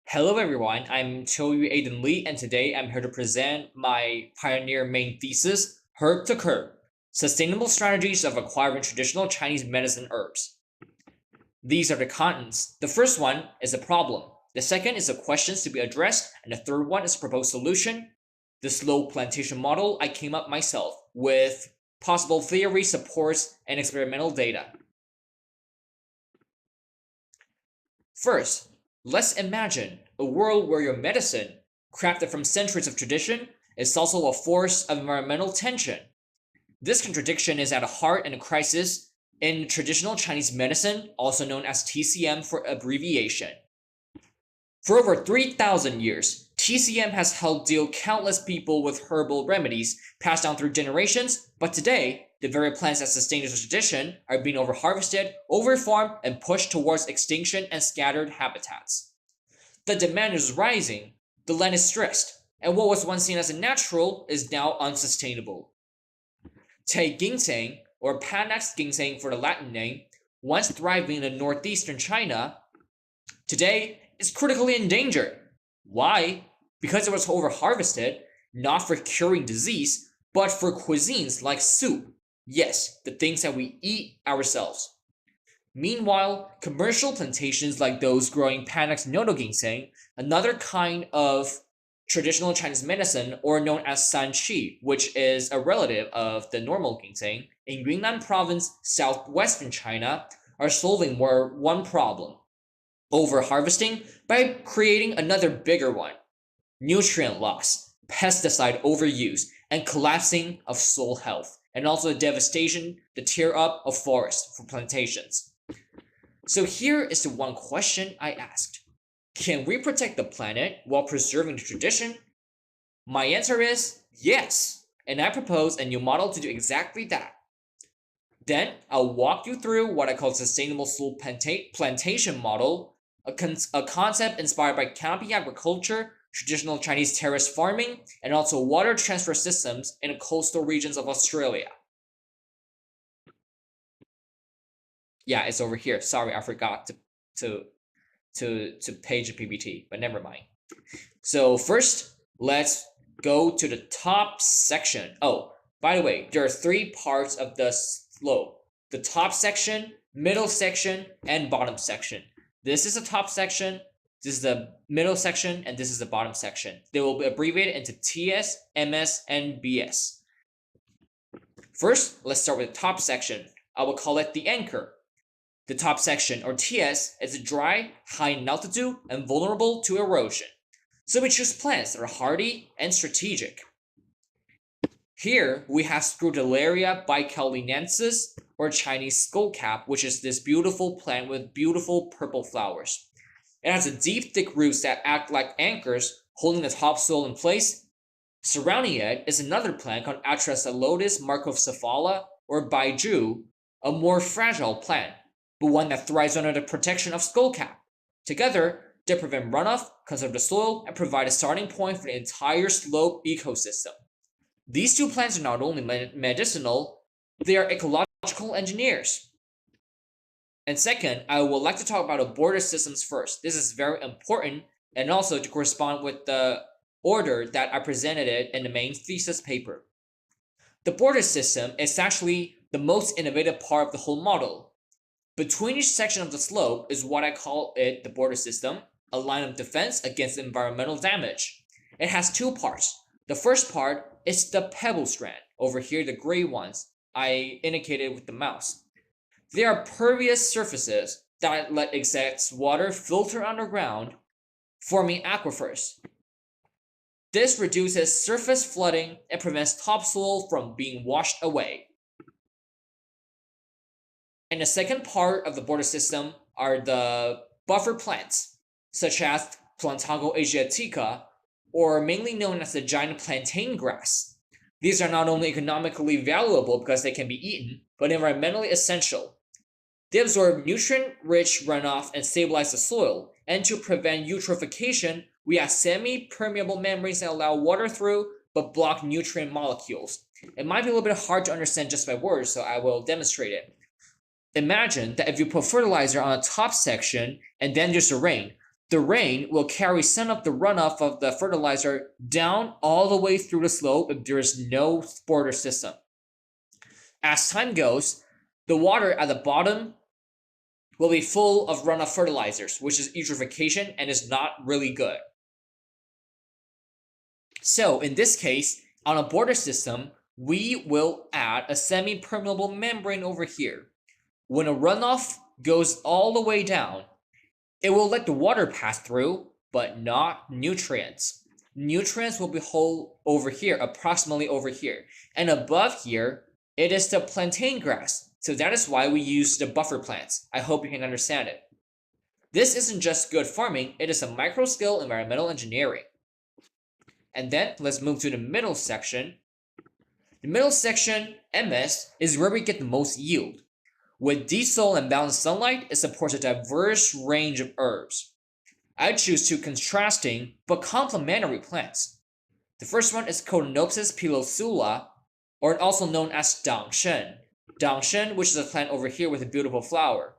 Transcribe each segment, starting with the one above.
Hello everyone, I'm Qiuyu Aiden Lee, and today I'm here to present my pioneer main thesis, Herb to Curb, Sustainable Strategies of Acquiring Traditional Chinese Medicine Herbs. These are the contents. The first one is a problem. The second is the questions to be addressed, and the third one is a proposed solution. The slow plantation model I came up myself with possible theory, supports, and experimental data. First, let's imagine a world where your medicine, crafted from centuries of tradition, is also a force of environmental tension. This contradiction is at the heart and a crisis in traditional Chinese medicine, also known as TCM for abbreviation. For over 3,000 years, TCM has helped heal countless people with herbal remedies passed down through generations, but today, the very plants that sustain this tradition are being overharvested, overfarmed, and pushed towards extinction and scattered habitats. The demand is rising, the land is stressed, and what was once seen as natural is now unsustainable. Take ginseng, or Panax ginseng for the Latin name, once thriving in northeastern China, today is critically endangered. Why? Because it was overharvested, not for curing disease, but for cuisines like soup. Yes, the things that we eat ourselves. Meanwhile, commercial plantations like those growing Panax nodo ginseng, another kind of traditional Chinese medicine, or known as sanqi, which is a relative of the normal ginseng, in Yunnan province, southwestern China, are solving one problem: overharvesting by creating another bigger one: nutrient loss, pesticide overuse, and collapsing of soil health, and also the devastation, the tear up of forests for plantations. So here is the one question I asked: can we protect the planet while preserving the tradition? My answer is yes, and I propose a new model to do exactly that. Then I'll walk you through what I call sustainable slope plantation model, a concept inspired by canopy agriculture, traditional Chinese terrace farming, and also water transfer systems in the coastal regions of Australia. Yeah, it's over here. Sorry, I forgot to page the PPT, but never mind. So first, let's go to the top section. Oh, by the way, there are three parts of the slope: the top section, middle section, and bottom section. This is the top section, this is the middle section, and this is the bottom section. They will be abbreviated into TS, MS, and BS. First, let's start with the top section. I will call it the anchor. The top section, or TS, is dry, high in altitude, and vulnerable to erosion. So we choose plants that are hardy and strategic. Here, we have Scrotallaria bicalinensis, or Chinese skullcap, which is this beautiful plant with beautiful purple flowers. It has deep, thick roots that act like anchors, holding the topsoil in place. Surrounding it is another plant called Atrasalotes marcocephala, or Baiju, a more fragile plant, but one that thrives under the protection of skullcap. Together, they prevent runoff, conserve the soil, and provide a starting point for the entire slope ecosystem. These two plants are not only medicinal, they are ecological engineers. And second, I would like to talk about the border systems first. This is very important, and also to correspond with the order that I presented it in the main thesis paper. The border system is actually the most innovative part of the whole model. Between each section of the slope is what I call it the border system, a line of defense against environmental damage. It has two parts. The first part is the pebble strand, over here the gray ones I indicated with the mouse. They are pervious surfaces that let excess water filter underground, forming aquifers. This reduces surface flooding and prevents topsoil from being washed away. And the second part of the border system are the buffer plants, such as Plantago asiatica, or mainly known as the giant plantain grass. These are not only economically valuable because they can be eaten, but environmentally essential. They absorb nutrient-rich runoff and stabilize the soil, and to prevent eutrophication, we have semi-permeable membranes that allow water through but block nutrient molecules. It might be a little bit hard to understand just by words, so I will demonstrate it. Imagine that if you put fertilizer on the top section and then just a rain, The rain will send up the runoff of the fertilizer down all the way through the slope if there is no border system. As time goes, the water at the bottom will be full of runoff fertilizers, which is eutrophication and is not really good. So in this case, on a border system, we will add a semi-permeable membrane over here. When a runoff goes all the way down, it will let the water pass through, but not nutrients. Nutrients will be whole over here, approximately over here. And above here, it is the plantain grass. So that is why we use the buffer plants. I hope you can understand it. This isn't just good farming, it is a micro-scale environmental engineering. And then let's move to the middle section. The middle section, MS, is where we get the most yield. With decent and balanced sunlight, it supports a diverse range of herbs. I choose two contrasting but complementary plants. The first one is Cotinopsis pilosula, or also known as dangshen. Dangshen, which is a plant over here with a beautiful flower.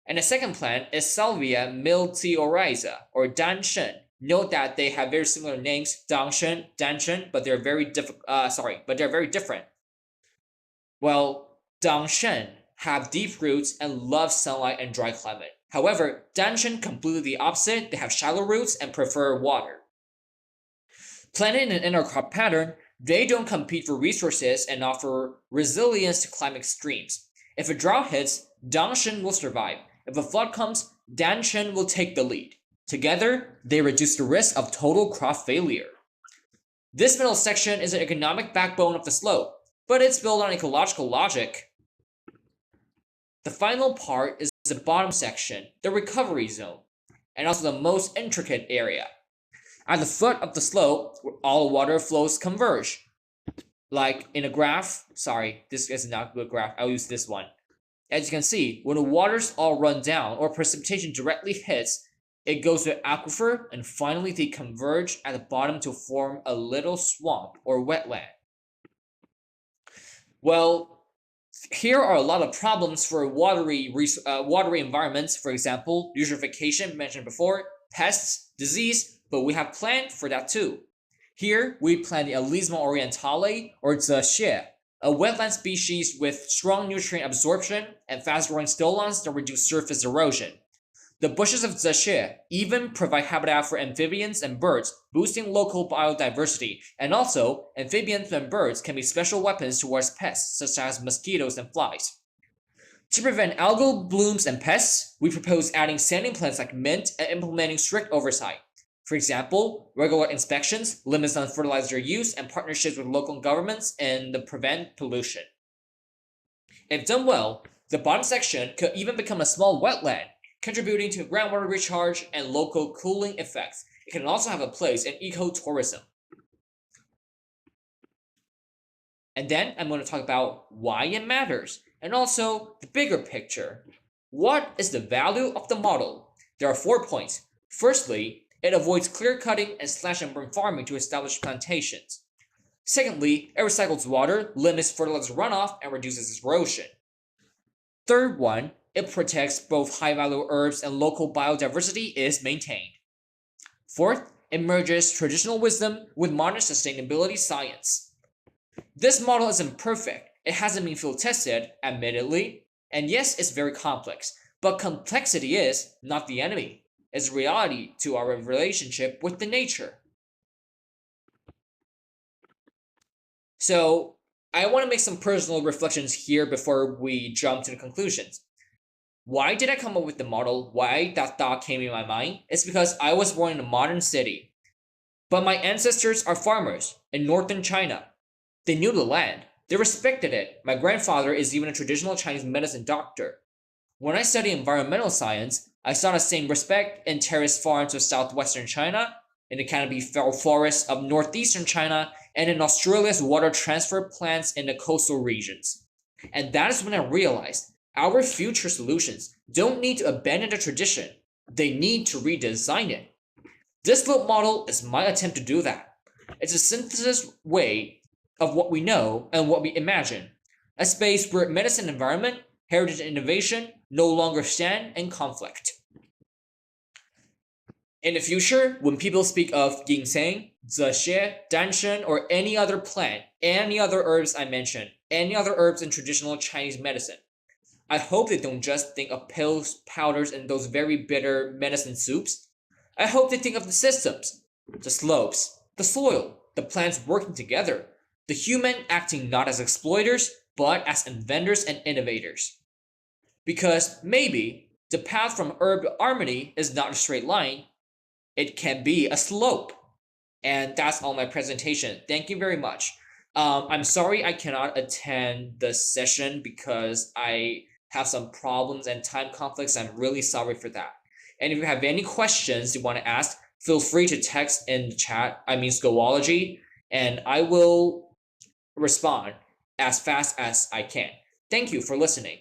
And the second plant is Salvia miltioriza, or danshen. Note that they have very similar names, dangshen, danshen, but they're very different. Well, dangshen have deep roots and love sunlight and dry climate. However, danshen completely the opposite. They have shallow roots and prefer water. Planted in an intercrop pattern, they don't compete for resources and offer resilience to climate extremes. If a drought hits, dangshen will survive. If a flood comes, danshen will take the lead. Together, they reduce the risk of total crop failure. This middle section is an economic backbone of the slope, but it's built on ecological logic. The final part is the bottom section, the recovery zone, and also the most intricate area. At the foot of the slope, where all water flows converge. Like in a graph, this is not a good graph, I'll use this one. As you can see, when the waters all run down or precipitation directly hits, it goes to an aquifer and finally they converge at the bottom to form a little swamp or wetland. Well, here are a lot of problems for watery environments, for example, eutrophication mentioned before, pests, disease, but we have planned for that too. Here, we plant the Alisma orientale, or Zexie, a wetland species with strong nutrient absorption and fast-growing stolons that reduce surface erosion. The bushes of Zexie even provide habitat for amphibians and birds, boosting local biodiversity, and also, amphibians and birds can be special weapons towards pests such as mosquitoes and flies. To prevent algal blooms and pests, we propose adding standing plants like mint and implementing strict oversight. For example, regular inspections, limits on fertilizer use, and partnerships with local governments and to prevent pollution. If done well, the bottom section could even become a small wetland, contributing to groundwater recharge and local cooling effects. It can also have a place in ecotourism. And then I'm going to talk about why it matters, and also the bigger picture. What is the value of the model? There are 4 points. Firstly, it avoids clear-cutting and slash-and-burn farming to establish plantations. Secondly, it recycles water, limits fertilizer runoff, and reduces erosion. Third one, it protects both high-value herbs and local biodiversity is maintained. Fourth, it merges traditional wisdom with modern sustainability science. This model isn't perfect. It hasn't been field-tested, admittedly, and yes, it's very complex, but complexity is not the enemy. It's reality to our relationship with the nature. So, I want to make some personal reflections here before we jump to the conclusions. Why did I come up with the model? Why that thought came in my mind? It's because I was born in a modern city. But my ancestors are farmers in northern China. They knew the land. They respected it. My grandfather is even a traditional Chinese medicine doctor. When I studied environmental science, I saw the same respect in terraced farms of southwestern China, in the canopy forests of northeastern China, and in Australia's water transfer plants in the coastal regions. And that is when I realized our future solutions don't need to abandon the tradition, they need to redesign it. This slope model is my attempt to do that. It's a synthesis way of what we know and what we imagine, a space where medicine and environment, heritage and innovation no longer stand in conflict. In the future, when people speak of ginseng, zexie, danshen, or any other plant, any other herbs I mentioned, any other herbs in traditional Chinese medicine, I hope they don't just think of pills, powders, and those very bitter medicine soups. I hope they think of the systems, the slopes, the soil, the plants working together, the human acting not as exploiters, but as inventors and innovators. Because maybe the path from herb to harmony is not a straight line, it can be a slope. And that's all my presentation. Thank you very much. I'm sorry I cannot attend the session because I have some problems and time conflicts. I'm really sorry for that. And if you have any questions you want to ask, feel free to text in the chat, I mean Schoology, and I will respond as fast as I can. Thank you for listening.